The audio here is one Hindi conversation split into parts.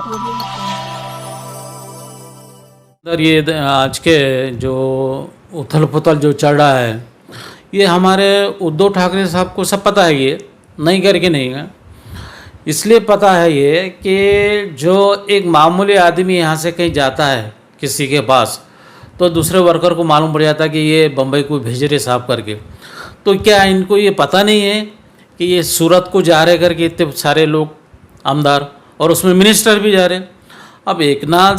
सर ये आज के जो उथल पुथल जो चल रहा है, ये हमारे उद्धव ठाकरे साहब को सब पता है, ये नहीं करके नहीं है। इसलिए पता है ये कि जो एक मामूली आदमी यहाँ से कहीं जाता है किसी के पास, तो दूसरे वर्कर को मालूम पड़ जाता है कि ये बम्बई को भेज रहे साहब करके। तो क्या इनको ये पता नहीं है कि ये सूरत को जा रहे करके इतने सारे लोग आमदार, और उसमें मिनिस्टर भी जा रहे। अब एकनाथ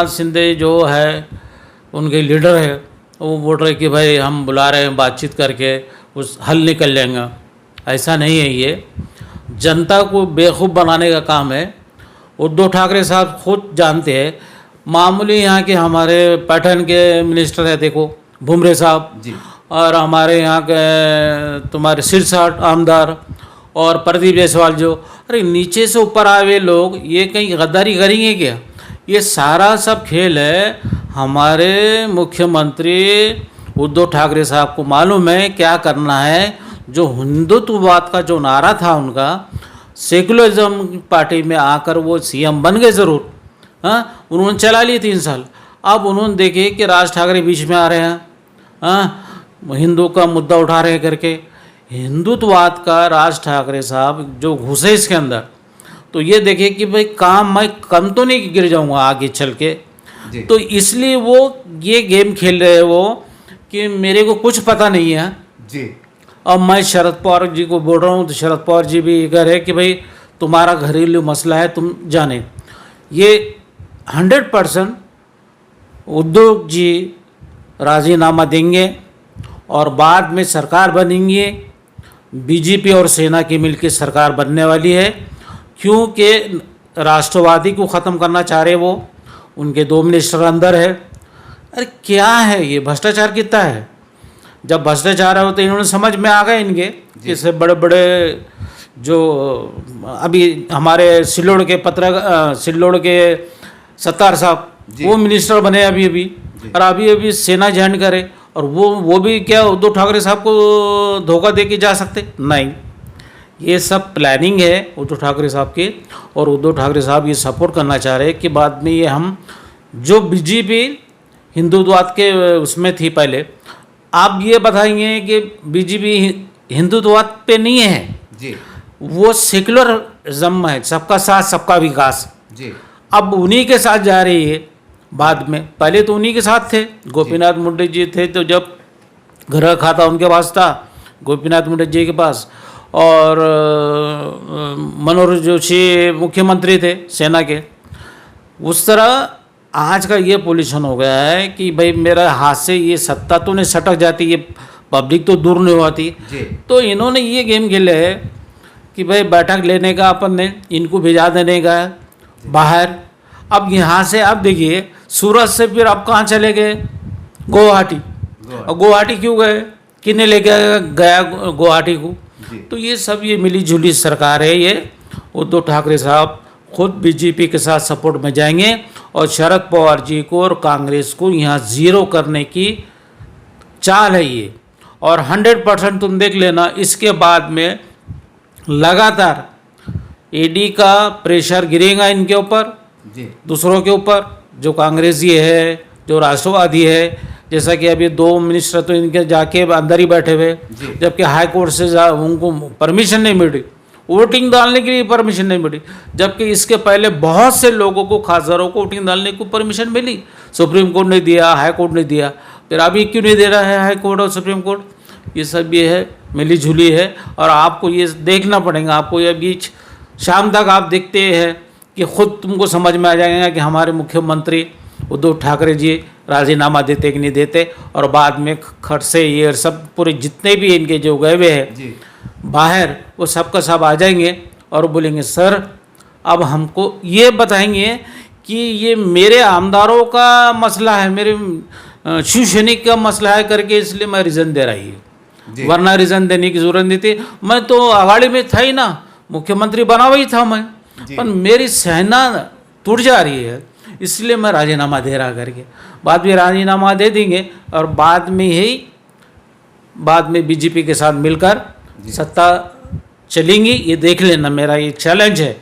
शिंदे जो है उनके लीडर है, वो बोल रहे कि भाई हम बुला रहे हैं, बातचीत करके उस हल निकल लेंगे। ऐसा नहीं है, ये जनता को बेवकूफ़ बनाने का काम है। उद्धव ठाकरे साहब खुद जानते हैं। मामूली यहाँ के हमारे पैटर्न के मिनिस्टर है, देखो भुमरे साहब जी, और हमारे यहाँ के तुम्हारे सिरसाट आमदार और प्रदीप जायसवाल, जो अरे नीचे से ऊपर आए हुए लोग ये कहीं गद्दारी करेंगे क्या? ये सारा सब खेल है। हमारे मुख्यमंत्री उद्धव ठाकरे साहब को मालूम है क्या करना है। जो हिंदुत्ववाद का जो नारा था उनका, सेकुलरिज्म पार्टी में आकर वो सीएम बन गए ज़रूर, हाँ, उन्होंने चला लिए 3 साल। अब उन्होंने देखे कि राज ठाकरे बीच में आ रहे हैं, हाँ, हिंदू का मुद्दा उठा रहे हैं करके। हिंदुत्ववाद का राज ठाकरे साहब जो घुसे इसके अंदर, तो ये देखे कि भाई काम मैं कम तो नहीं गिर जाऊंगा आगे चल के। तो इसलिए वो ये गेम खेल रहे हैं वो कि मेरे को कुछ पता नहीं है जी। अब मैं शरद पवार जी को बोल रहा हूँ, तो शरद पवार जी भी कह रहे हैं कि भाई तुम्हारा घरेलू मसला है, तुम जाने। ये 100% उद्धव जी राजीनामा देंगे और बाद में सरकार बनेंगे। बीजेपी और सेना की मिलकर सरकार बनने वाली है, क्योंकि राष्ट्रवादी को ख़त्म करना चाह रहे वो। उनके 2 मिनिस्टर अंदर है। अरे क्या है ये भ्रष्टाचार कितना है? जब भ्रष्टाचार है तो इन्होंने समझ में आ गए इनके, जैसे बड़े बड़े जो अभी हमारे सिल्लोड़ के सत्तार साहब, वो मिनिस्टर बने अभी और अभी सेना ज्वाइन करे, और वो भी क्या उद्धव ठाकरे साहब को धोखा दे के जा सकते? नहीं, ये सब प्लानिंग है उद्धव ठाकरे साहब की। और उद्धव ठाकरे साहब ये सपोर्ट करना चाह रहे हैं कि बाद में ये हम जो बीजेपी हिंदुत्ववाद के उसमें थी पहले, आप ये बताएंगे कि बीजेपी हिंदुत्ववाद पे नहीं है जी, वो सेकुलरिज्म है, सबका साथ सबका विकास जी। अब उन्हीं के साथ जा रही है बाद में। पहले तो उन्हीं के साथ थे, गोपीनाथ मुंडे जी थे, तो जब घर खाता उनके पास था, गोपीनाथ मुंडे जी के पास, और मनोहर जोशी मुख्यमंत्री थे सेना के। उस तरह आज का ये पोजीशन हो गया है कि भाई मेरे हाथ से ये सत्ता तो नहीं सटक जाती, ये पब्लिक तो दूर नहीं होती। तो इन्होंने ये गेम खेले है कि भाई बैठक लेने का अपन ने इनको भिजा देने का बाहर। अब यहाँ से आप देखिए सूरत से फिर अब कहाँ चले गए? गुवाहाटी। और गुवाहाटी क्यों गए? किन्ने ले गया गुवाहाटी को? तो ये सब ये मिली जुली सरकार है। ये उद्धव ठाकरे साहब खुद बीजेपी के साथ सपोर्ट में जाएंगे और शरद पवार जी को और कांग्रेस को यहाँ ज़ीरो करने की चाल है ये। और 100% तुम देख लेना, इसके बाद में लगातार ईडी का प्रेशर गिरेगा इनके ऊपर, दूसरों के ऊपर, जो कांग्रेसी है, जो राष्ट्रवादी है। जैसा कि अभी 2 मिनिस्टर तो इनके जाके अंदर ही बैठे हुए, जबकि हाई कोर्ट से उनको परमिशन नहीं मिली, वोटिंग डालने के लिए परमिशन नहीं मिली। जबकि इसके पहले बहुत से लोगों को, खासदारों को वोटिंग डालने को परमिशन मिली, सुप्रीम कोर्ट ने दिया, हाई कोर्ट ने दिया। फिर अभी क्यों नहीं दे रहा है हाई कोर्ट और सुप्रीम कोर्ट? ये सब ये है, मिली जुली है। और आपको ये देखना पड़ेगा, आपको ये बीच शाम तक आप देखते हैं कि खुद तुमको समझ में आ जाएगा कि हमारे मुख्यमंत्री उद्धव ठाकरे जी राजीनामा देते कि नहीं देते। और बाद में खड़से ये सब पूरे जितने भी इनके जो गए हुए हैं बाहर, वो सब का सब आ जाएंगे और बोलेंगे सर अब हमको ये बताएंगे कि ये मेरे आमदारों का मसला है, मेरे शिवसैनिक का मसला है करके, इसलिए मैं रिजन दे रही हूँ। वरना रिजन देने की जरूरत नहीं थी। मैं तो अगाड़ी में था ही ना, मुख्यमंत्री बना हुआ ही था मैं, पर मेरी सेना टूट जा रही है, इसलिए मैं राजीनामा दे रहा करके। बाद में राजीनामा दे देंगे और बाद में बीजेपी के साथ मिलकर सत्ता चलेंगी। ये देख लेना, मेरा ये चैलेंज है।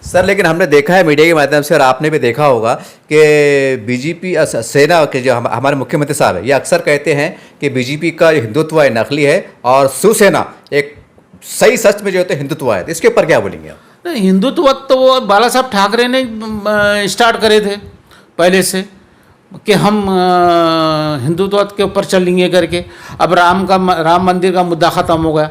सर लेकिन हमने देखा है मीडिया के माध्यम से और आपने भी देखा होगा कि बीजेपी सेना के जो हमारे मुख्यमंत्री साहब है ये अक्सर कहते हैं कि बीजेपी का जो हिंदुत्व है नकली है और शिवसेना एक सही सच में जो होता है हिंदुत्व है। तो इसके ऊपर क्या बोलेंगे आप? नहीं, हिंदुत्व तो वो बाला साहब ठाकरे ने स्टार्ट करे थे पहले से कि हम हिंदुत्व के ऊपर चलेंगे करके। अब राम मंदिर का मुद्दा ख़त्म हो गया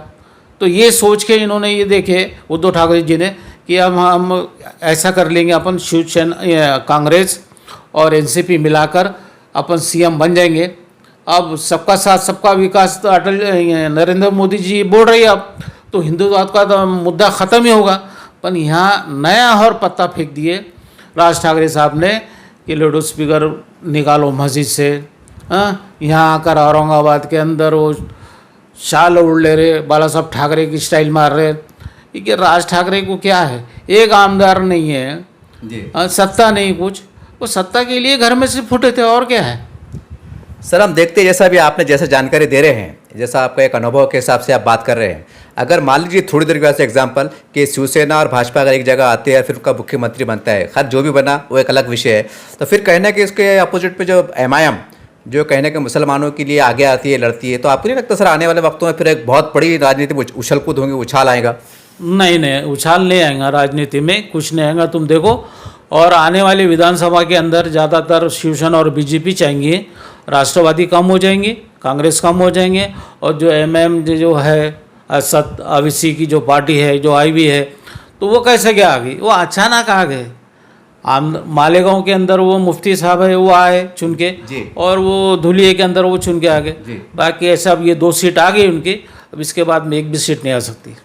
तो ये सोच के इन्होंने ये देखे उद्धव ठाकरे जी ने कि अब हम ऐसा कर लेंगे, अपन शिवसेना कांग्रेस और एनसीपी मिलाकर अपन सीएम बन जाएंगे। अब सबका साथ सबका विकास तो अटल नरेंद्र मोदी जी बोल रही है। अब तो हिंदुत्व का तो मुद्दा ख़त्म ही होगा। पर यहाँ नया और पत्ता फेंक दिए राज ठाकरे साहब ने कि लाउड स्पीकर निकालो मस्जिद से। यहाँ आकर औरंगाबाद के अंदर वो शाल उड़ ले रहे, बाला साहब ठाकरे की स्टाइल मार रहे कि राज ठाकरे को क्या है, एक आमदार नहीं है जी। सत्ता नहीं कुछ, वो सत्ता के लिए घर में से फूटे थे और क्या है। सर हम देखते हैं जैसा भी आपने जैसे जानकारी दे रहे हैं, जैसा आपका एक अनुभव के हिसाब से आप बात कर रहे हैं, अगर मान लीजिए थोड़ी देर के बाद से एग्जाम्पल कि शिवसेना और भाजपा अगर एक जगह आते हैं फिर उनका मुख्यमंत्री बनता है, खैर जो भी बना वो एक अलग विषय है, तो फिर कहना कि इसके अपोजिट पे जो एमआईएम जो कहने के मुसलमानों के लिए आगे आती है, लड़ती है, तो आपको नहीं लगता सर आने वाले वक्तों में फिर एक बहुत बड़ी राजनीति में उछल कूद होंगी, उछाल आएगा? नहीं, उछाल नहीं आएगा राजनीति में, कुछ नहीं आएगा। तुम देखो, और आने वाले विधानसभा के अंदर ज़्यादातर शिवसेना और बीजेपी चाहेंगे, राष्ट्रवादी कम हो जाएंगे, कांग्रेस कम हो जाएंगे, और जो एमएम जो है असद अविसी की जो पार्टी है जो आई भी है, तो वो कैसे क्या आ गई? वो अचानक आ गए। मालेगांव के अंदर वो मुफ्ती साहब है वो आए चुन के, और वो धुलिये के अंदर वो चुन के आ गए। बाकी ऐसा अब ये 2 सीट आ गई उनकी, अब इसके बाद में एक भी सीट नहीं आ सकती।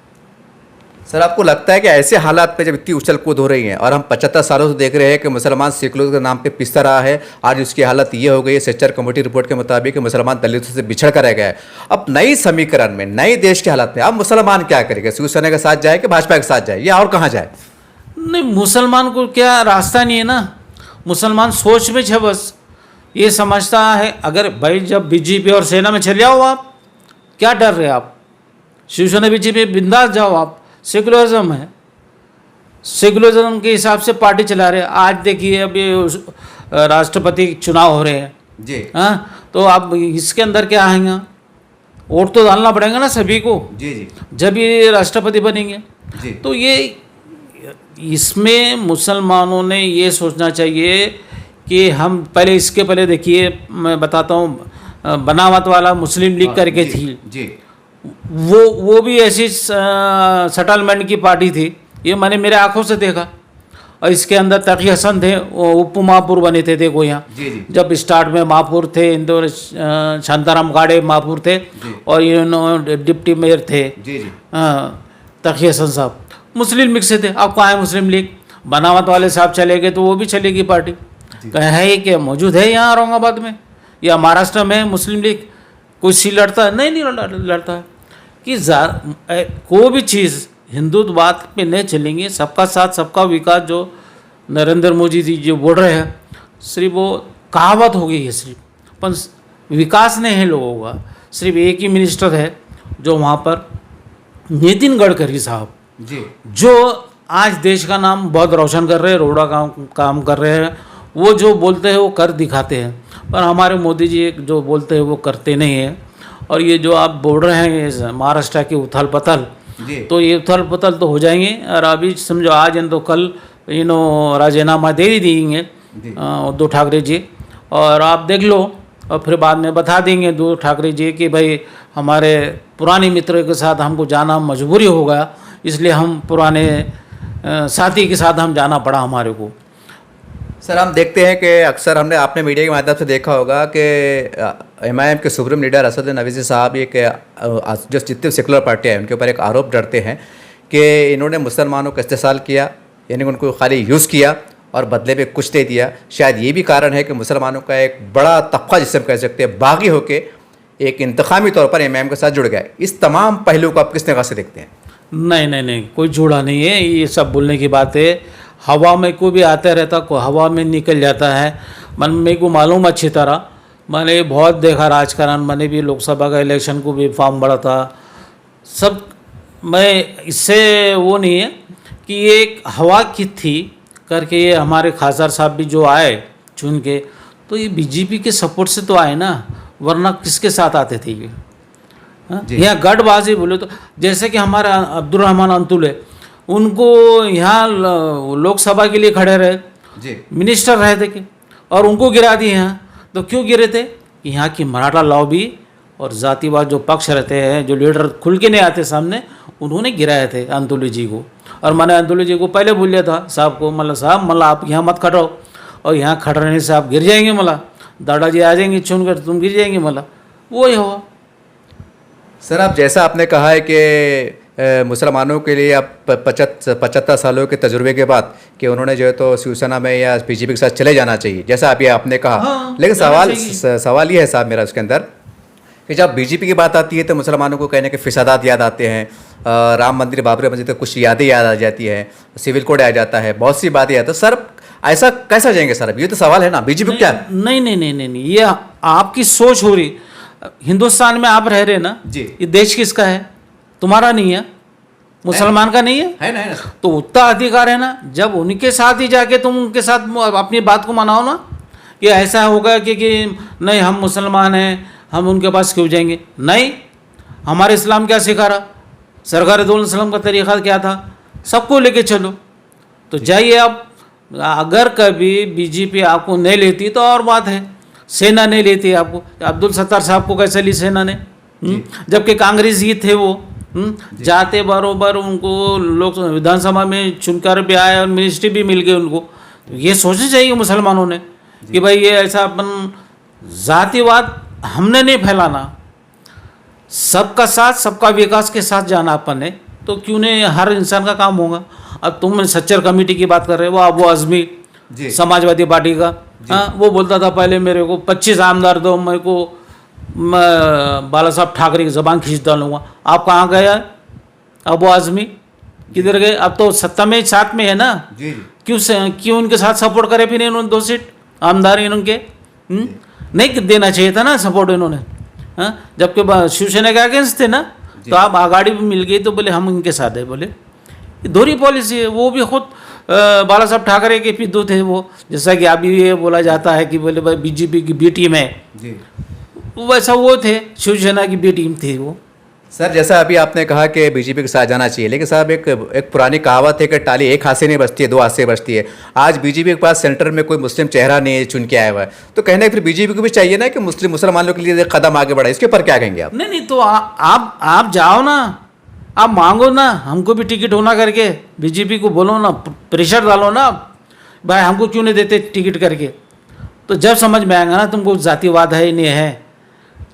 सर आपको लगता है कि ऐसे हालात पे जब इतनी उछल कूद हो रही है और हम 75 सालों से देख रहे हैं कि मुसलमान सेकुलर के नाम पे पिसता रहा है, आज उसकी हालत ये हो गई है सेक्टर कमेटी रिपोर्ट के मुताबिक कि मुसलमान दलितों से बिछड़ कर रह गया है। अब नई समीकरण में नई देश के हालात में अब मुसलमान क्या करेगा? शिवसेना के साथ जाए कि भाजपा के साथ जाए या और कहाँ जाए? नहीं, मुसलमान को क्या रास्ता नहीं है ना। मुसलमान सोच में है, बस ये समझता है अगर भाई जब बीजेपी और सेना में चले जाओ, आप क्या डर रहे? आप शिवसेना बीजेपी बिंदास जाओ, आप सेकुलरिज्म है, सेकुलरिज्म के हिसाब से पार्टी चला रहे हैं। आज देखिए अभी राष्ट्रपति चुनाव हो रहे हैं जी। तो आप इसके अंदर क्या आएगा? वोट तो डालना पड़ेगा ना सभी को जी जी, जब ये राष्ट्रपति बनेंगे जी। तो ये इसमें मुसलमानों ने ये सोचना चाहिए कि हम पहले इसके पहले देखिए मैं बताता हूँ, बनावट वाला मुस्लिम लीग करके थी जी। वो भी ऐसी सेटलमेंट की पार्टी थी, ये मैंने मेरे आंखों से देखा। और इसके अंदर तकी हसन थे, वो उप महापौर बने थे देखो यहाँ जी जी। जब स्टार्ट में महापौर थे इंदौर, शांताराम गाड़े महापौर थे और ये डिप्टी मेयर थे जी जी। तकी हसन साहब मुस्लिम लीग से थे। अब कहाँ है मुस्लिम लीग? बनावट वाले साहब चले गए तो वो भी चलेगी पार्टी। कहीं है क्या मौजूद है यहाँ औरंगाबाद में या महाराष्ट्र में मुस्लिम लीग? कोई सी लड़ता है? नहीं लड़ता है। कि कोई भी चीज़ हिंदुत्ववाद पे नहीं चलेंगे, सबका साथ सबका विकास जो नरेंद्र मोदी जी जो बोल रहे हैं, सिर्फ वो कहावत हो गई है सिर्फ, पर विकास नहीं है लोगों का। सिर्फ एक ही मिनिस्टर है जो वहाँ पर नितिन गडकरी साहब जी, जो आज देश का नाम बहुत रोशन कर रहे हैं, रोड़ा काम कर रहे हैं। वो जो बोलते हैं वो कर दिखाते हैं, पर हमारे मोदी जी जो बोलते हैं वो करते नहीं हैं। और ये जो आप बोल रहे हैं महाराष्ट्र की उथल पथल, तो ये उथल पथल तो हो जाएंगे। और अभी समझो आज इन तो कल राजीनामा दे ही देंगे उद्धव ठाकरे जी, और आप देख लो और फिर बाद में बता देंगे उद्धव ठाकरे जी कि भाई हमारे पुराने मित्र के साथ हमको जाना मजबूरी हो गया, इसलिए हम पुराने साथी के साथ हम जाना पड़ा हमारे को। सर हम देखते हैं कि अक्सर आपने मीडिया के माध्यम से देखा होगा कि एमआईएम के सुप्रीम लीडर असदुद्दीन अवैसी साहब एक जो जितने सेकुलर पार्टी है उनके ऊपर एक आरोप डरते हैं कि इन्होंने मुसलमानों का इस्तेसाल किया, यानी उनको खाली यूज़ किया और बदले में कुछ दे दिया। शायद ये भी कारण है कि मुसलमानों का एक बड़ा तबका जिसे हम कह सकते हैं बागी होकर एक इंतकामी तौर पर एमआईएम के साथ जुड़ गया। इस तमाम पहलू को आप किस तरह से देखते हैं? नहीं, कोई जुड़ा नहीं है, ये सब बोलने की बात है। हवा में कोई भी आता रहता, कोई हवा में निकल जाता है। मेरे को मालूम अच्छी तरह, मैंने बहुत देखा राजकारण, मैंने भी लोकसभा का इलेक्शन को भी फॉर्म भरा था सब। मैं इससे वो नहीं है कि ये एक हवा की थी करके ये हमारे खासदार साहब भी जो आए चुन के, तो ये बीजेपी के सपोर्ट से तो आए ना, वरना किसके साथ आते थे ये? हाँ? जी। यहाँ गढ़बाजी बोले तो जैसे कि हमारे अब्दुल रहमान अंतुल है, उनको यहाँ लोकसभा के लिए खड़े रहे, जी मिनिस्टर रहे थे कि, और उनको गिरा दिए यहाँ। तो क्यों गिरे थे? यहाँ की मराठा लॉबी और जातिवाद जो पक्ष रहते हैं, जो लीडर खुल के नहीं आते सामने, उन्होंने गिराए थे अंतुली जी को। और मैंने अंतुली जी को पहले बोल लिया था साहब को, मतलब साहब मतलब आप यहाँ मत खड़ो, और यहाँ खड़ने से आप गिर जाएंगे, मतलब दादाजी आ जाएंगे चुन कर, तुम गिर जाएंगे, मतलब वही हुआ। सर, आप जैसा आपने कहा है कि मुसलमानों के लिए आप 75 सालों के तजुर्बे के बाद कि उन्होंने जो है तो शिवसेना में या बीजेपी के साथ चले जाना चाहिए, जैसा आप ये आपने कहा। हाँ, लेकिन जाना सवाल ये है साहब मेरा उसके अंदर कि जब बीजेपी की बात आती है तो मुसलमानों को कहने के फिसादात याद आते हैं, राम मंदिर, बाबरी मस्जिद, तो कुछ यादें याद आ जाती है, सिविल कोड आ जाता है, बहुत सी बातें आती है। तो सर ऐसा कैसा जाएंगे सर? अब ये तो सवाल है ना, बीजेपी क्या है? नहीं नहीं नहीं नहीं नहीं, ये आपकी सोच हो रही। हिंदुस्तान में आप रह रहे ना जी। ये देश किसका है? तुम्हारा नहीं है, मुसलमान का नहीं है, ना, है ना? तो उतना अधिकार है ना, जब उनके साथ ही जाके तुम उनके साथ अपनी बात को मनाओ ना, कि ऐसा होगा कि नहीं हम मुसलमान हैं, हम उनके पास क्यों जाएंगे? नहीं, हमारे इस्लाम क्या सिखा रहा, सरकार दो इस्लाम का तरीक़ा क्या था, सबको लेके चलो। तो जाइए आप। अगर कभी बीजेपी आपको नहीं लेती तो और बात है, सेना नहीं लेती आपको। अब्दुल सत्तार साहब को कैसे ली सेना ने? जबकि कांग्रेस ही थे वो, जाते बरोबर उनको लोग विधानसभा में चुनकर भी आए और मिनिस्ट्री भी मिल गई उनको। तो ये सोचना चाहिए मुसलमानों ने कि भाई ये ऐसा अपन जातिवाद हमने नहीं फैलाना, सबका साथ सबका विकास के साथ जाना अपन ने, तो क्यों नहीं हर इंसान का काम होगा। अब तुम सच्चर कमेटी की बात कर रहे हो, अब वो आजमी समाजवादी पार्टी का, हाँ, वो बोलता था पहले मेरे को 25 आमदार दो, मेरे को मैं बाला साहब ठाकरे की ज़बान खींच डालूंगा। आप कहाँ गया? अब वो आजमी किधर गए? अब तो सत्ता में साथ में है ना, क्यों उनके साथ सपोर्ट करे फिर इन्होंने 2 सीट आमदार इनके? नहीं देना चाहिए था ना सपोर्ट इन्होंने, हाँ, जबकि शिवसेना के अगेंस्ट थे ना, तो आप आगाड़ी भी मिल गई तो बोले हम इनके साथ है। बोले दोहरी पॉलिसी है। वो भी खुद बाला साहब ठाकरे के पिद्दू थे वो, जैसा कि अभी ये बोला जाता है कि बोले भाई बीजेपी की बी टीम है, वैसा वो थे, शिवसेना की बी टीम थी वो। सर, जैसा अभी आपने कहा कि बीजेपी के साथ जाना चाहिए, लेकिन साहब एक पुरानी कहावत है कि टाली एक हाथ से नहीं बजती है, 2 हाथ से बजती है। आज बीजेपी के पास सेंटर में कोई मुस्लिम चेहरा नहीं है चुन के आया हुआ है, तो कहना है फिर बीजेपी को भी चाहिए ना कि मुसलमानों के लिए एक कदम आगे बढ़ाए। इसके ऊपर क्या कहेंगे आप? नहीं तो आप जाओ ना, आप मांगो ना, हमको भी टिकट होना करके, बीजेपी को बोलो ना, प्रेशर डालो ना, भाई हमको क्यों नहीं देते टिकट करके। तो जब समझ में आएगा ना तुमको जातिवाद है नहीं है।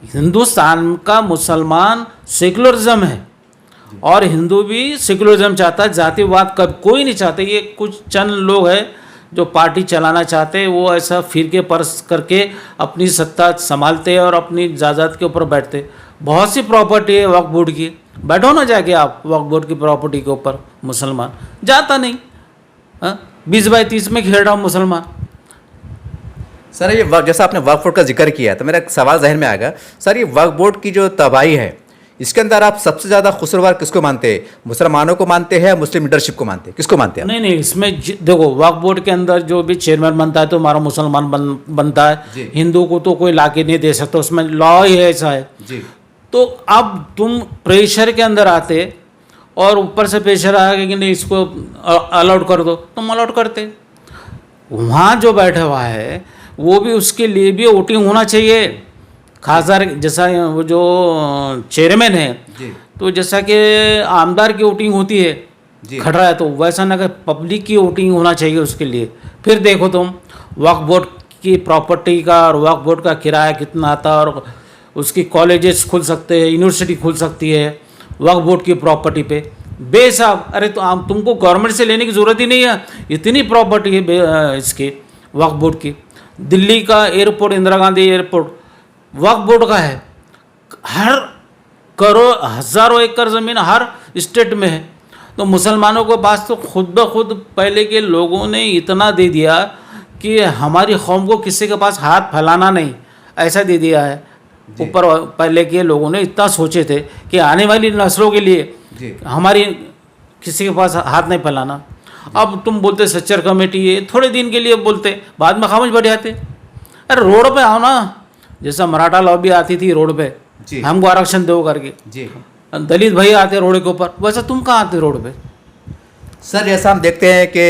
हिंदुस्तान का मुसलमान सेकुलरिज्म है और हिंदू भी सेकुलरिज्म चाहता है, जातिवाद कब कोई नहीं चाहते। ये कुछ चंद लोग हैं जो पार्टी चलाना चाहते हैं, वो ऐसा फिरके परस करके अपनी सत्ता संभालते हैं और अपनी जायदाद के ऊपर बैठते। बहुत सी प्रॉपर्टी है वक्फ बोर्ड की, बैठो ना जाके आप वक्फ बोर्ड की प्रॉपर्टी के ऊपर। मुसलमान जाता नहीं, 20/30 में खेल रहा हूँ मुसलमान। सर, ये जैसा आपने वक्फ बोर्ड का जिक्र किया तो मेरा एक सवाल जहन में आ गया। सर, ये वक्फ बोर्ड की जो तबाही है, इसके अंदर आप सबसे ज़्यादा कसूरवार किसको मानते हैं? मुसलमानों को मानते हैं, मुस्लिम लीडरशिप को मानते हैं, किसको मानते हैं? नहीं, इसमें देखो वक्फ बोर्ड के अंदर जो भी चेयरमैन बनता है तो हमारा मुसलमान बनता है। हिंदू को तो कोई लाके नहीं दे सकता, उसमें लॉ ही ऐसा है जी। तो अब तुम प्रेशर के अंदर आते और ऊपर से प्रेशर आएगा कि नहीं इसको अलाउड कर दो, तुम अलाउड करते। वहाँ जो बैठा हुआ है वो भी, उसके लिए भी वोटिंग होना चाहिए। खासदार जैसा वो जो चेयरमैन है जी, तो जैसा कि आमदार की वोटिंग होती है खड़ रहा है, तो वैसा ना कि पब्लिक की वोटिंग होना चाहिए उसके लिए। फिर देखो तुम वक्फ बोर्ड की प्रॉपर्टी का और वक्फ बोर्ड का किराया कितना आता है, और उसकी कॉलेजेस खुल सकते हैं, यूनिवर्सिटी खुल सकती है वक्फ बोर्ड की प्रॉपर्टी पे। बेसाब, अरे तो तुमको गवर्नमेंट से लेने की ज़रूरत ही नहीं है, इतनी प्रॉपर्टी है इसकी वक्फ बोर्ड की। दिल्ली का एयरपोर्ट, इंदिरा गांधी एयरपोर्ट वक्फ बोर्ड का है। हर करोड़ हज़ारों एकड़ ज़मीन हर स्टेट में है। तो मुसलमानों के पास तो खुद ब खुद पहले के लोगों ने इतना दे दिया कि हमारी कौम को किसी के पास हाथ फैलाना नहीं, ऐसा दे दिया है। ऊपर पहले के लोगों ने इतना सोचे थे कि आने वाली नस्लों के लिए हमारी किसी के पास हाथ नहीं फैलाना। अब तुम बोलते सच्चर कमेटी है, थोड़े दिन के लिए बोलते, बाद में खामोश बैठ जाते। अरे रोड पे आओ ना, जैसा मराठा लॉबी आती थी रोड पे, जी हमको आरक्षण दो करके, जी। दलित भाई आते रोड के ऊपर, वैसा तुम कहाँ आते रोड पे? सर जैसा हम देखते हैं कि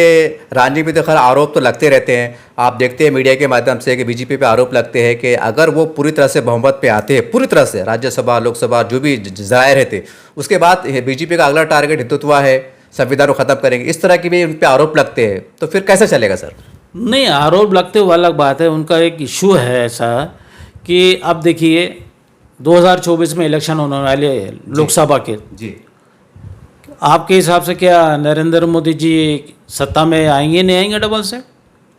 राजनीति में तो खैर आरोप तो लगते रहते हैं। आप देखते हैं मीडिया के माध्यम से कि बीजेपी पे आरोप लगते हैं कि अगर वो पूरी तरह से बहुमत पे आते हैं, पूरी तरह से राज्यसभा लोकसभा जो भी जाहिर रहते, उसके बाद बीजेपी का अगला टारगेट हिंदुत्व है, संविधान को ख़त्म करेंगे, इस तरह की भी उन पर आरोप लगते हैं। तो फिर कैसे चलेगा सर? नहीं, आरोप लगते हुए अलग बात है। उनका एक इशू है ऐसा कि अब देखिए 2024 में इलेक्शन होने वाले हैं लोकसभा के। जी। आपके हिसाब से क्या नरेंद्र मोदी जी सत्ता में आएंगे, नहीं आएंगे डबल से?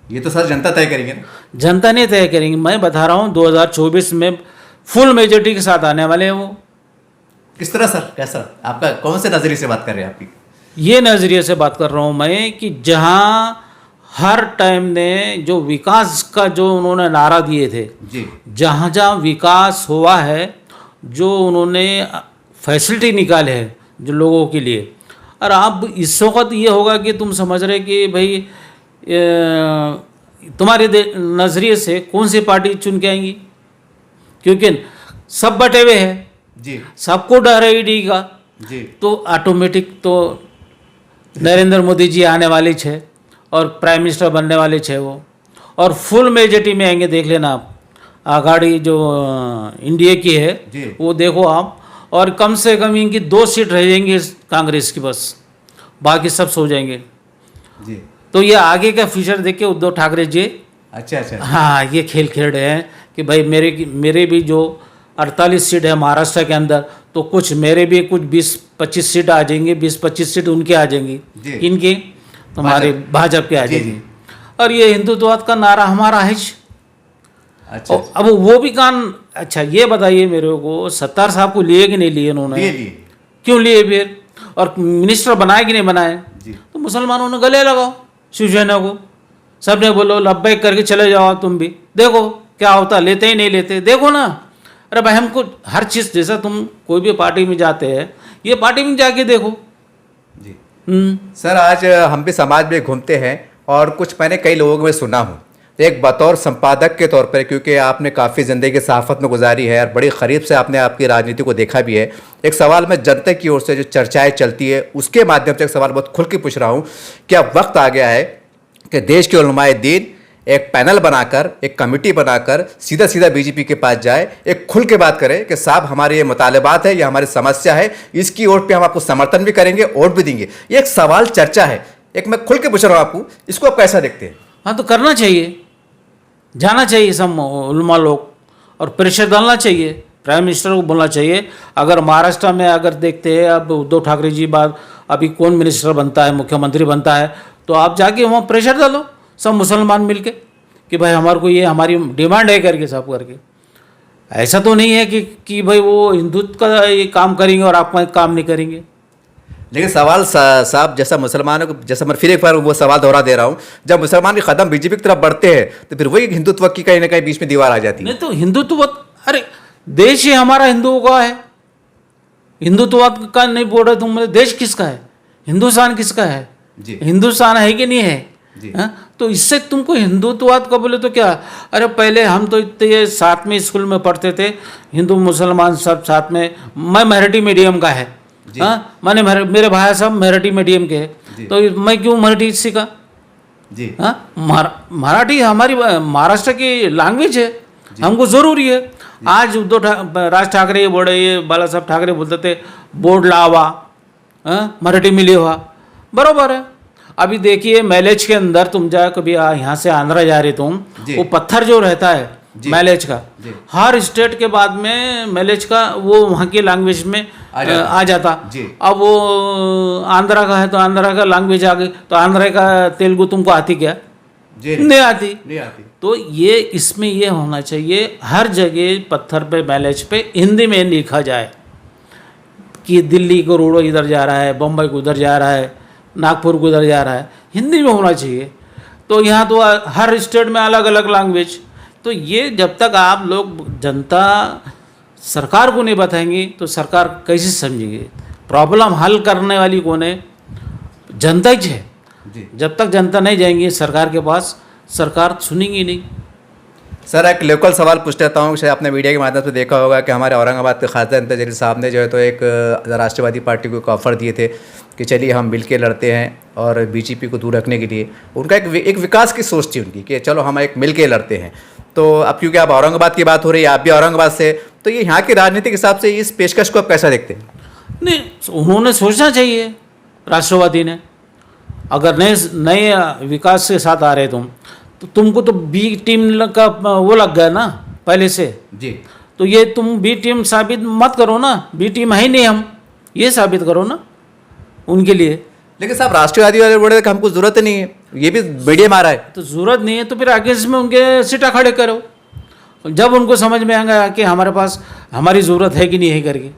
ये तो सर जनता तय करेंगे ना। जनता नहीं तय करेंगे, मैं बता रहा हूँ 2024 में फुल मेजोरिटी के साथ आने वाले हैं वो। किस तरह सर, कैसा, आपका कौन से नज़रिए से बात कर रहे हैं आपकी? ये नज़रिए से बात कर रहा हूँ मैं कि जहाँ हर टाइम ने जो विकास का जो उन्होंने नारा दिए थे, जी जहाँ जहाँ विकास हुआ है, जो उन्होंने फैसिलिटी निकाले हैं जो लोगों के लिए, और अब इस वक्त ये होगा कि तुम समझ रहे कि भाई तुम्हारे नज़रिए से कौन सी पार्टी चुन के आएंगी, क्योंकि सब बटे हुए हैं, जी सबको डर है ईडी का, जी। तो ऑटोमेटिक तो नरेंद्र मोदी जी आने वाले छे और प्राइम मिनिस्टर बनने वाले छे वो, और फुल मेजोरिटी में आएंगे। देख लेना आप, आघाड़ी जो इंडिया की है जी। वो देखो आप, और कम से कम इनकी 2 सीट रह जाएंगी कांग्रेस की, बस बाकी सब सो जाएंगे। जी। तो ये आगे का फ्यूचर देख के उद्धव ठाकरे जी अच्छा अच्छा। हाँ ये खेल खेल रहे हैं कि भाई मेरे भी जो 48 सीट है महाराष्ट्र के अंदर, तो कुछ मेरे भी कुछ 20-25 सीट आ जाएंगी, 20-25 सीट उनके आ जाएंगी, जी। इनकी तुम्हारे भाजपा के आ जी, जाएगी। और ये हिंदुत्ववाद का नारा हमारा है। अच्छा और अब वो भी कान, अच्छा ये बताइए मेरे को, सत्तार साहब को लिए कि नहीं लिए उन्होंने? लिए। क्यों लिए फिर? और मिनिस्टर बनाए कि नहीं बनाए? जी। तो मुसलमानों ने गले लगाओ शिवसेना को, सब ने बोलो लब्बैक करके चले जाओ, तुम भी देखो क्या होता, लेते ही नहीं लेते, देखो ना। अरे भाई हमको हर चीज़, जैसा तुम कोई भी पार्टी में जाते हैं, ये पार्टी में जाके देखो। जी सर, आज हम भी समाज में घूमते हैं और कुछ मैंने कई लोगों में सुना हूँ, एक बतौर संपादक के तौर पर, क्योंकि आपने काफ़ी ज़िंदगी सहाफ़त में गुजारी है और बड़ी करीब से आपने आपकी राजनीति को देखा भी है, एक सवाल मैं जनता की ओर से जो चर्चाएं चलती है उसके माध्यम से एक सवाल बहुत खुल के पूछ रहा हूँ। क्या वक्त आ गया है कि देश के उलमाए दीन एक पैनल बनाकर, एक कमेटी बनाकर सीधा सीधा बीजेपी के पास जाए, एक खुल के बात करे कि साहब हमारे ये मुतालबात है, ये हमारी समस्या है, इसकी ओर पे हम आपको समर्थन भी करेंगे, वोट भी देंगे। ये एक सवाल चर्चा है, एक मैं खुल के पूछ रहा हूँ आपको, इसको आप कैसा देखते हैं? हाँ तो करना चाहिए, जाना चाहिए सब उलमा लोग, और प्रेशर डालना चाहिए, प्राइम मिनिस्टर को बोलना चाहिए। अगर महाराष्ट्र में अगर देखते हैं अब उद्धव ठाकरे जी बाद अभी कौन मिनिस्टर बनता है, मुख्यमंत्री बनता है, तो आप जाके वहाँ प्रेशर डालो सब मुसलमान मिलके कि भाई हमारे को ये हमारी डिमांड है करके, सब करके। ऐसा तो नहीं है कि भाई वो हिंदुत्व का ये काम करेंगे और आप काम नहीं करेंगे। लेकिन सवाल साहब, जैसा मुसलमानों को, जैसा मैं फिर एक बार वो सवाल दोहरा दे रहा हूँ, जब मुसलमान के कदम बीजेपी की तरफ बढ़ते हैं तो फिर वही हिंदुत्व की कहीं ना कहीं बीच में दीवार आ जाती है। नहीं तो हिंदुत्व, अरे देश ही हमारा हिंदुओं का है, हिंदुत्ववाद का नहीं बोल रहे तुम, देश किसका है? हिंदुस्तान किसका है? जी। हिंदुस्तान है कि नहीं है? जी। तो इससे तुमको हिंदुत्ववाद का बोले तो क्या? अरे पहले हम तो इतने साथ में स्कूल में पढ़ते थे, हिंदू मुसलमान सब साथ में। मैं मराठी मीडियम का है, मैंने मेरे भाई सब मराठी मीडियम के हैं, तो मैं क्यों मराठी सीखा? जी। मराठी हमारी महाराष्ट्र की लैंग्वेज है, हमको ज़रूरी है। आज राज ठाकरे बोल रहे, ये बाला साहब ठाकरे बोलते थे बोर्ड लावा, मराठी में लिवा, बराबर है। अभी देखिए मैलेज के अंदर तुम जाए कभी, यहाँ से आंध्रा जा रहे तुम, वो पत्थर जो रहता है मैलेज का, हर स्टेट के बाद में मैलेज का वो वहाँ की लैंग्वेज में आ जाता। अब वो आंध्रा का है तो आंध्रा का लैंग्वेज आ गई, तो आंध्रा का तेलुगु तुमको आती क्या? नहीं आती। तो ये इसमें ये होना चाहिए, हर जगह पत्थर पे मैलेज पे हिंदी में लिखा जाए कि दिल्ली को रोड इधर जा रहा है, बम्बई को उधर जा रहा है, नागपुर को उधर जा रहा है, हिंदी में होना चाहिए। तो यहाँ तो हर स्टेट में अलग अलग लैंग्वेज। तो ये जब तक आप लोग जनता सरकार को नहीं बताएंगी तो सरकार कैसे समझेगी? प्रॉब्लम हल करने वाली कौन है? जनता ही है। जी जब तक जनता नहीं जाएंगी सरकार के पास, सरकार सुनेंगी नहीं। सर, एक लोकल सवाल पूछ लेता हूँ। शायद आपने मीडिया के माध्यम से देखा होगा कि हमारे औरंगाबाद के खासदार इम्तियाज़ जलील साहब ने जो है तो एक राष्ट्रवादी पार्टी को एक ऑफ़र दिए थे कि चलिए हम मिल के लड़ते हैं और बीजेपी को दूर रखने के लिए। उनका एक विकास की सोच थी उनकी कि चलो हम एक मिल के लड़ते हैं। तो अब क्योंकि आप औरंगाबाद की बात हो रही है, आप भी औरंगाबाद से, तो ये यहाँ के राजनीतिक हिसाब से इस पेशकश को आप कैसा देखते हैं? नहीं, उन्होंने सोचना चाहिए, राष्ट्रवादी ने। अगर नए विकास के साथ आ रहे तो तुमको तो बी टीम का वो लग गया ना पहले से। जी तो ये तुम बी टीम साबित मत करो ना, बी टीम है ही नहीं हम, ये साबित करो ना उनके लिए। लेकिन साहब राष्ट्रवादी वाले बोले कि हमको ज़रूरत नहीं है, ये भी मीडिया में आ रहा है। तो ज़रूरत नहीं है तो फिर अगेंस्ट में उनके सीटा खड़े करो, जब उनको समझ में आएगा कि हमारे पास हमारी ज़रूरत है कि नहीं है करके।